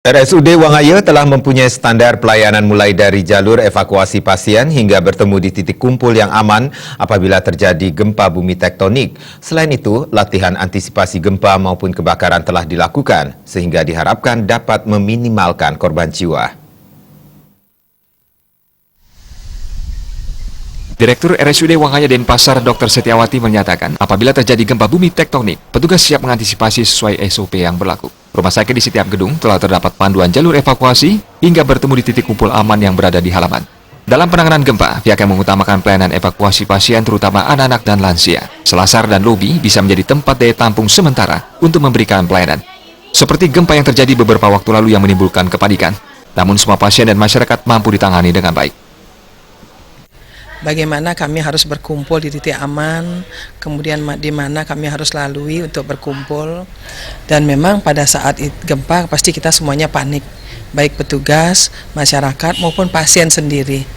RSUD Wangaya telah mempunyai standar pelayanan mulai dari jalur evakuasi pasien hingga bertemu di titik kumpul yang aman apabila terjadi gempa bumi tektonik. Selain itu, latihan antisipasi gempa maupun kebakaran telah dilakukan sehingga diharapkan dapat meminimalkan korban jiwa. Direktur RSUD Wangaya Denpasar Dr. Setiawati menyatakan apabila terjadi gempa bumi tektonik, petugas siap mengantisipasi sesuai SOP yang berlaku. Rumah sakit di setiap gedung telah terdapat panduan jalur evakuasi hingga bertemu di titik kumpul aman yang berada di halaman. Dalam penanganan gempa, pihak yang mengutamakan pelayanan evakuasi pasien terutama anak-anak dan lansia. Selasar dan lobi bisa menjadi tempat daya tampung sementara untuk memberikan pelayanan. Seperti gempa yang terjadi beberapa waktu lalu yang menimbulkan kepanikan, namun semua pasien dan masyarakat mampu ditangani dengan baik. Bagaimana kami harus berkumpul di titik aman, kemudian di mana kami harus lalui untuk berkumpul. Dan memang pada saat gempa pasti kita semuanya panik, baik petugas, masyarakat maupun pasien sendiri.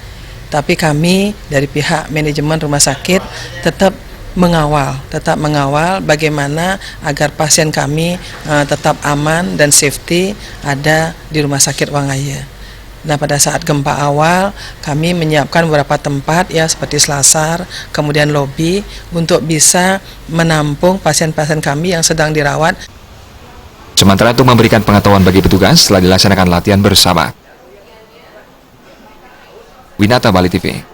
Tapi kami dari pihak manajemen rumah sakit tetap mengawal bagaimana agar pasien kami tetap aman dan safety ada di rumah sakit Wangaya. Nah, pada saat gempa awal, kami menyiapkan beberapa tempat ya seperti selasar, kemudian lobi untuk bisa menampung pasien-pasien kami yang sedang dirawat. Sementara untuk memberikan pengetahuan bagi petugas setelah dilaksanakan latihan bersama. Winata Bali TV.